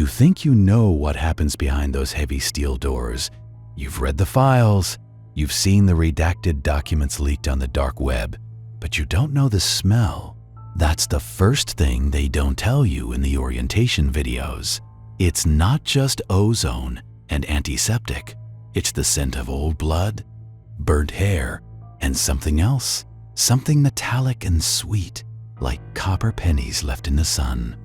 You think you know what happens behind those heavy steel doors. You've read the files. You've seen the redacted documents leaked on the dark web, but you don't know the smell. That's the first thing they don't tell you in the orientation videos. It's not just ozone and antiseptic. It's the scent of old blood, burnt hair, and something else. Something metallic and sweet, like copper pennies left in the sun.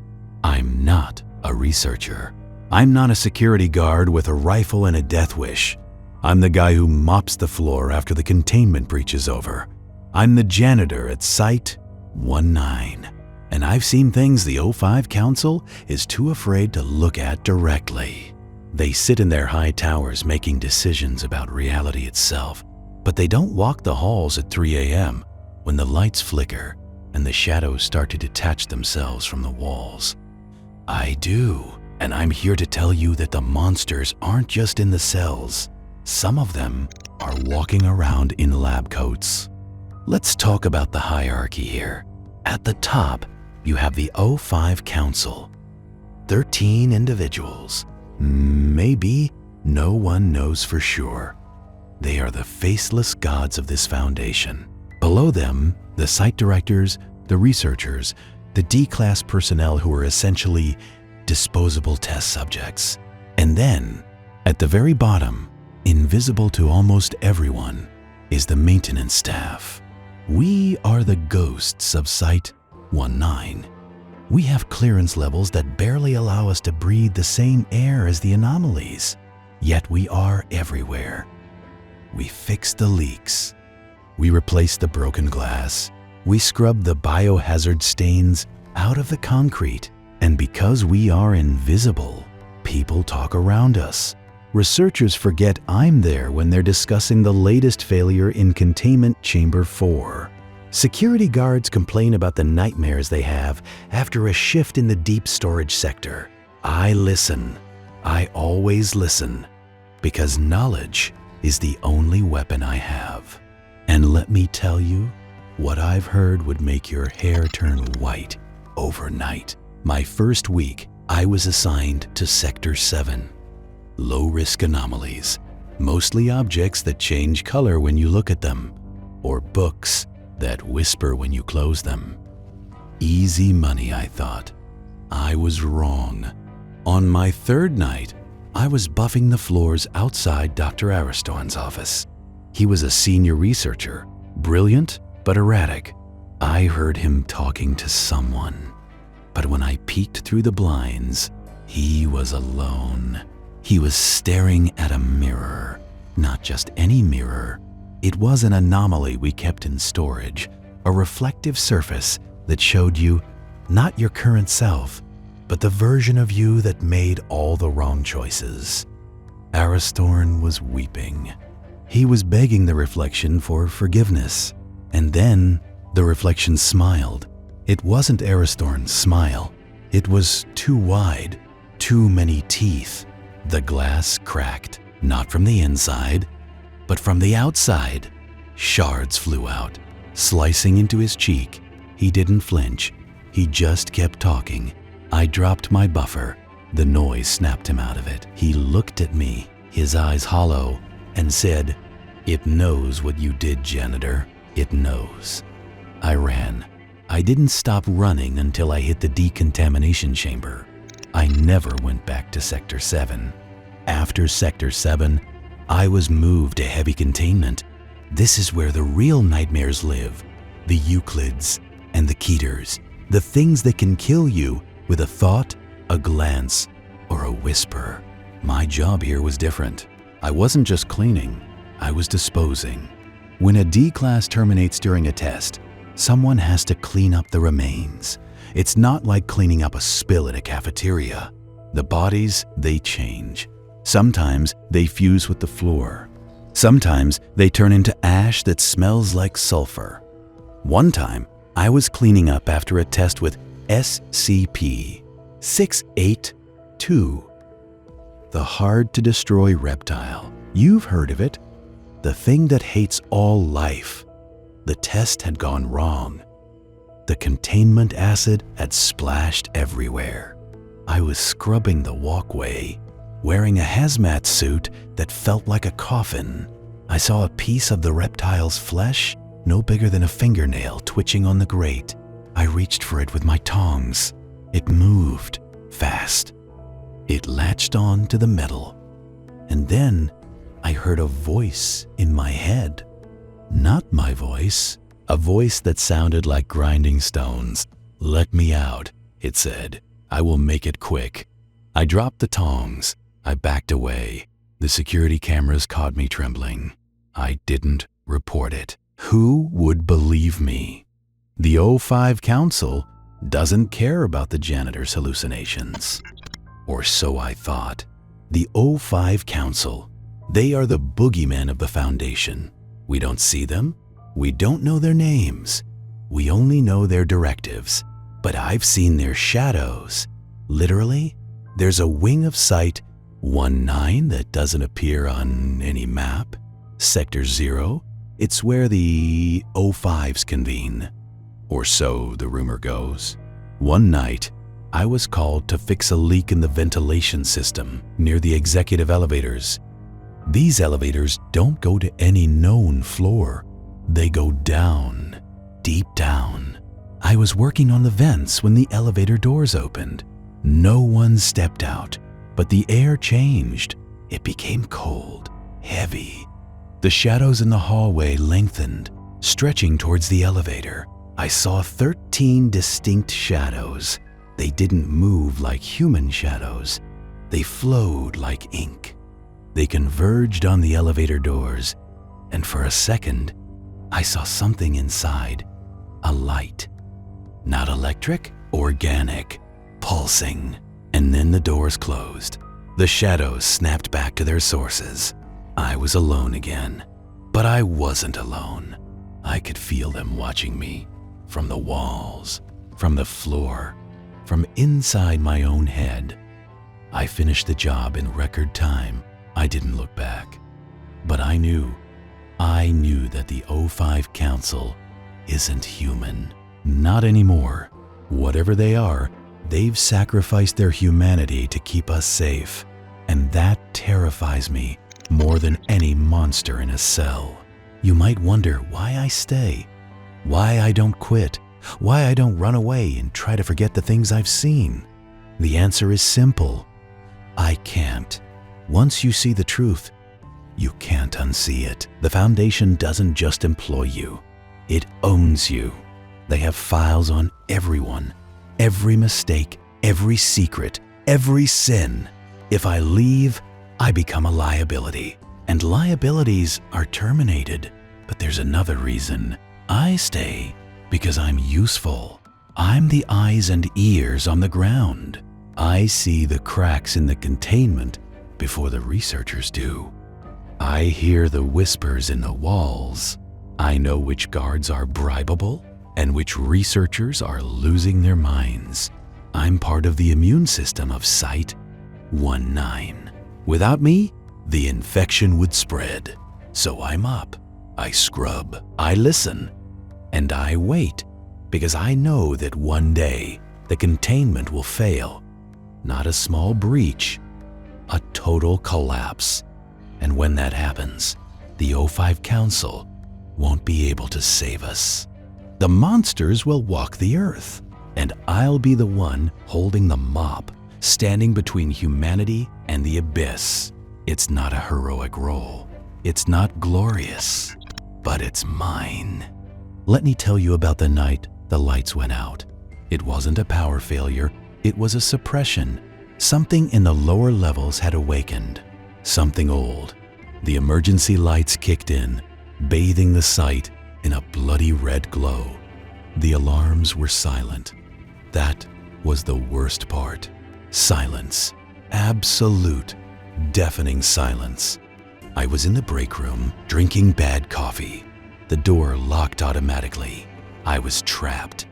I'm not a researcher. I'm not a security guard with a rifle and a death wish. I'm the guy who mops the floor after the containment breach is over. I'm the janitor at Site 19, and I've seen things the O5 Council is too afraid to look at directly. They sit in their high towers making decisions about reality itself, but they don't walk the halls at 3 a.m. when the lights flicker and the shadows start to detach themselves from the walls. I do, and I'm here to tell you that the monsters aren't just in the cells. Some of them are walking around in lab coats. Let's talk about the hierarchy here. At the top, you have the O5 Council. 13 individuals. Maybe no one knows for sure. They are the faceless gods of this foundation. Below them, the site directors, the researchers, the D-class personnel who are essentially disposable test subjects. And then, at the very bottom, invisible to almost everyone, is the maintenance staff. We are the ghosts of Site 19. We have clearance levels that barely allow us to breathe the same air as the anomalies, yet we are everywhere. We fix the leaks. We replace the broken glass. We scrub the biohazard stains out of the concrete. And because we are invisible, people talk around us. Researchers forget I'm there when they're discussing the latest failure in Containment Chamber 4. Security guards complain about the nightmares they have after a shift in the deep storage sector. I listen. I always listen, because knowledge is the only weapon I have. And let me tell you, what I've heard would make your hair turn white overnight. My first week, I was assigned to Sector 7. Low-risk anomalies, mostly objects that change color when you look at them, or books that whisper when you close them. Easy money, I thought. I was wrong. On my third night, I was buffing the floors outside Dr. Aristorn's office. He was a senior researcher, brilliant but erratic. I heard him talking to someone, but when I peeked through the blinds, he was alone. He was staring at a mirror, not just any mirror. It was an anomaly we kept in storage, a reflective surface that showed you not your current self, but the version of you that made all the wrong choices. Aristorn was weeping. He was begging the reflection for forgiveness, and then the reflection smiled. It wasn't Aristorn's smile. It was too wide, too many teeth. The glass cracked, not from the inside, but from the outside. Shards flew out, slicing into his cheek. He didn't flinch. He just kept talking. I dropped my buffer. The noise snapped him out of it. He looked at me, his eyes hollow, and said, "It knows what you did, janitor. It knows." I ran. I didn't stop running until I hit the decontamination chamber. I never went back to Sector 7. After Sector 7, I was moved to heavy containment. This is where the real nightmares live. The Euclids and the Keters. The things that can kill you with a thought, a glance, or a whisper. My job here was different. I wasn't just cleaning, I was disposing. When a D-class terminates during a test, someone has to clean up the remains. It's not like cleaning up a spill at a cafeteria. The bodies, they change. Sometimes they fuse with the floor. Sometimes they turn into ash that smells like sulfur. One time, I was cleaning up after a test with SCP-682, the hard-to-destroy reptile. You've heard of it. The thing that hates all life. The test had gone wrong. The containment acid had splashed everywhere. I was scrubbing the walkway, wearing a hazmat suit that felt like a coffin. I saw a piece of the reptile's flesh, no bigger than a fingernail, twitching on the grate. I reached for it with my tongs. It moved fast. It latched on to the metal. And then I heard a voice in my head. Not my voice, a voice that sounded like grinding stones. "Let me out," it said. "I will make it quick." I dropped the tongs. I backed away. The security cameras caught me trembling. I didn't report it. Who would believe me? The O5 Council doesn't care about the janitor's hallucinations. Or so I thought. The O5 Council, they are the boogeymen of the Foundation. We don't see them. We don't know their names. We only know their directives. But I've seen their shadows. Literally, there's a wing of Site 19 that doesn't appear on any map. Sector 0, it's where the O5s convene. Or so the rumor goes. One night, I was called to fix a leak in the ventilation system near the executive elevators. These elevators don't go to any known floor. They go down, deep down. I was working on the vents when the elevator doors opened. No one stepped out, but the air changed. It became cold, heavy. The shadows in the hallway lengthened, stretching towards the elevator. I saw 13 distinct shadows. They didn't move like human shadows. They flowed like ink. They converged on the elevator doors, and for a second, I saw something inside, a light. Not electric, organic, pulsing. And then the doors closed. The shadows snapped back to their sources. I was alone again, but I wasn't alone. I could feel them watching me from the walls, from the floor, from inside my own head. I finished the job in record time. I didn't look back, but I knew that the O5 Council isn't human. Not anymore. Whatever they are, they've sacrificed their humanity to keep us safe, and that terrifies me more than any monster in a cell. You might wonder why I stay, why I don't quit, why I don't run away and try to forget the things I've seen. The answer is simple. I can't. Once you see the truth, you can't unsee it. The Foundation doesn't just employ you. It owns you. They have files on everyone, every mistake, every secret, every sin. If I leave, I become a liability. And liabilities are terminated. But there's another reason. I stay because I'm useful. I'm the eyes and ears on the ground. I see the cracks in the containment before the researchers do. I hear the whispers in the walls. I know which guards are bribable and which researchers are losing their minds. I'm part of the immune system of Site 19. Without me, the infection would spread. So I'm up. I scrub. I listen. And I wait because I know that one day the containment will fail. Not a small breach, a total collapse. And when that happens, the O5 Council won't be able to save us. The monsters will walk the earth, and I'll be the one holding the mop, standing between humanity and the abyss. It's not a heroic role. It's not glorious, but it's mine. Let me tell you about the night the lights went out. It wasn't a power failure. It was a suppression. Something in the lower levels had awakened. Something old. The emergency lights kicked in, bathing the site in a bloody red glow. The alarms were silent. That was the worst part. Silence. Absolute, deafening silence. I was in the break room, drinking bad coffee. The door locked automatically. I was trapped.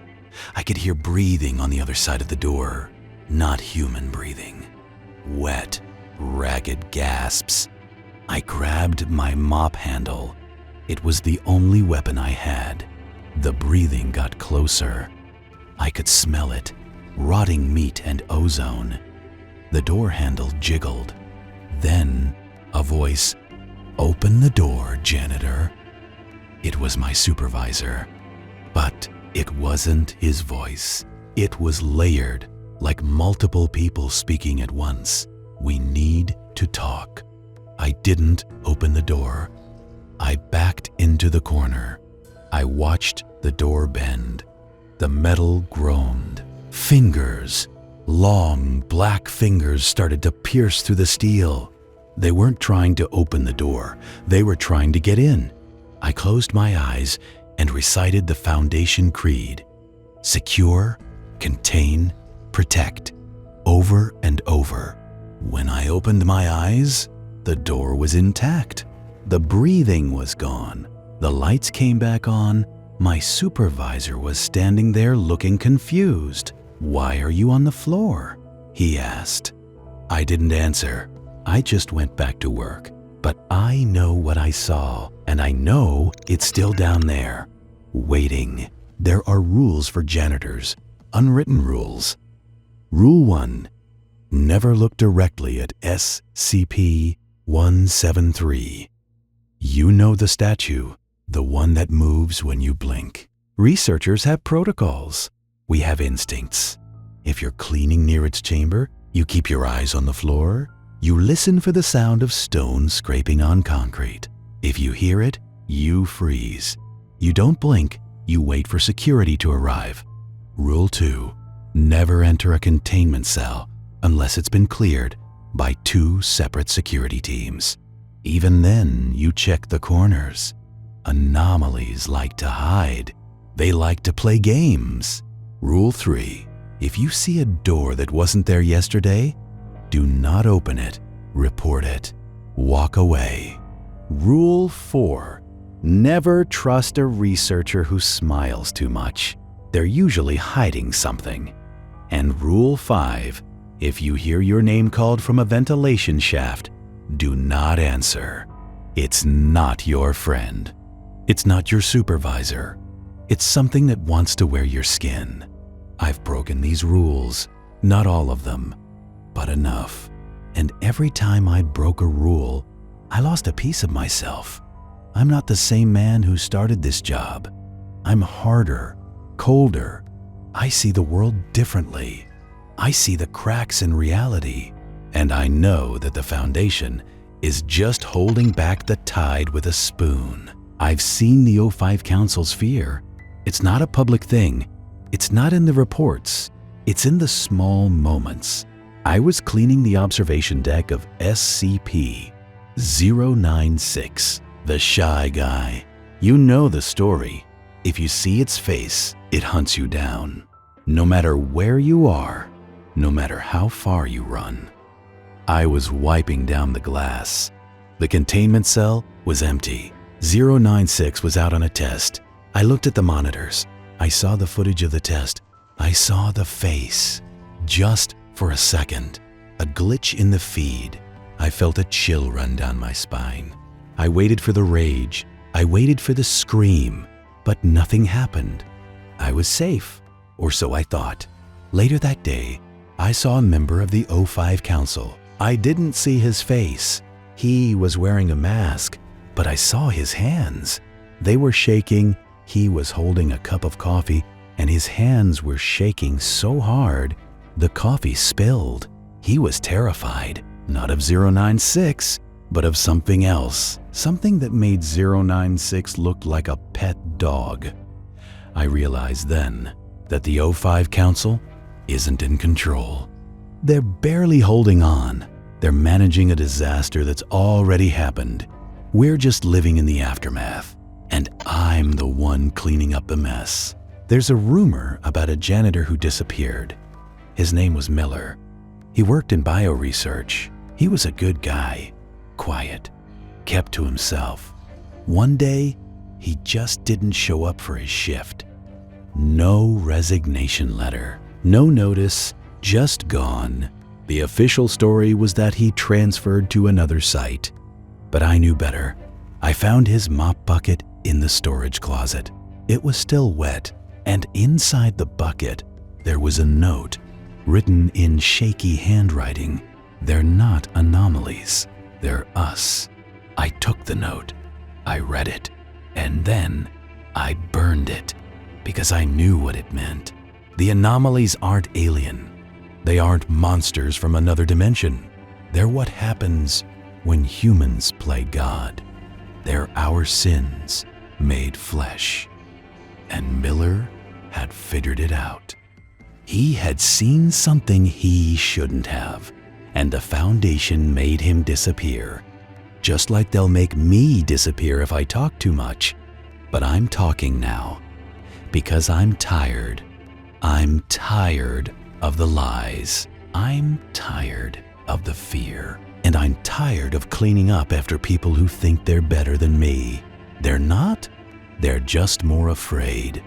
I could hear breathing on the other side of the door. Not human breathing. Wet, ragged gasps. I grabbed my mop handle. It was the only weapon I had. The breathing got closer. I could smell it, rotting meat and ozone. The door handle jiggled. Then a voice, "Open the door, janitor." It was my supervisor, but it wasn't his voice. It was layered, like multiple people speaking at once. "We need to talk." I didn't open the door. I backed into the corner. I watched the door bend. The metal groaned. Fingers, long black fingers, started to pierce through the steel. They weren't trying to open the door. They were trying to get in. I closed my eyes and recited the Foundation Creed. Secure, contain, protect, over and over. When I opened my eyes, the door was intact. The breathing was gone. The lights came back on. My supervisor was standing there looking confused. "Why are you on the floor?" he asked. I didn't answer. I just went back to work. But I know what I saw, and I know it's still down there, waiting. There are rules for janitors, unwritten rules. Rule 1. Never look directly at SCP-173. You know the statue, the one that moves when you blink. Researchers have protocols. We have instincts. If you're cleaning near its chamber, you keep your eyes on the floor. You listen for the sound of stone scraping on concrete. If you hear it, you freeze. You don't blink, you wait for security to arrive. Rule 2. Never enter a containment cell unless it's been cleared by 2 separate security teams. Even then, you check the corners. Anomalies like to hide. They like to play games. Rule 3. If you see a door that wasn't there yesterday, do not open it. Report it. Walk away. Rule 4. Never trust a researcher who smiles too much. They're usually hiding something. And Rule 5. If you hear your name called from a ventilation shaft, do not answer. It's not your friend. It's not your supervisor. It's something that wants to wear your skin. I've broken these rules, not all of them, but enough. And every time I broke a rule, I lost a piece of myself. I'm not the same man who started this job. I'm harder, colder. I see the world differently. I see the cracks in reality. And I know that the Foundation is just holding back the tide with a spoon. I've seen the O5 Council's fear. It's not a public thing. It's not in the reports. It's in the small moments. I was cleaning the observation deck of SCP-096, the shy guy. You know the story. If you see its face, it hunts you down. No matter where you are, no matter how far you run. I was wiping down the glass. The containment cell was empty. 096 was out on a test. I looked at the monitors. I saw the footage of the test. I saw the face. Just for a second, a glitch in the feed. I felt a chill run down my spine. I waited for the rage. I waited for the scream, but nothing happened. I was safe, or so I thought. Later that day, I saw a member of the O5 Council. I didn't see his face. He was wearing a mask, but I saw his hands. They were shaking. He was holding a cup of coffee, and his hands were shaking so hard, the coffee spilled. He was terrified, not of 096, but of something else, something that made 096 look like a pet dog. I realized then that the O5 Council isn't in control. They're barely holding on. They're managing a disaster that's already happened. We're just living in the aftermath, and I'm the one cleaning up the mess. There's a rumor about a janitor who disappeared. His name was Miller. He worked in bioresearch. He was a good guy, quiet, kept to himself. One day, he just didn't show up for his shift. No resignation letter, no notice, just gone. The official story was that he transferred to another site. But I knew better. I found his mop bucket in the storage closet. It was still wet, and inside the bucket, there was a note written in shaky handwriting. They're not anomalies. They're us. I took the note. I read it. And then I burned it because I knew what it meant. The anomalies aren't alien. They aren't monsters from another dimension. They're what happens when humans play God. They're our sins made flesh. And Miller had figured it out. He had seen something he shouldn't have, and the Foundation made him disappear. Just like they'll make me disappear if I talk too much. But I'm talking now because I'm tired. I'm tired of the lies. I'm tired of the fear. And I'm tired of cleaning up after people who think they're better than me. They're not. They're just more afraid.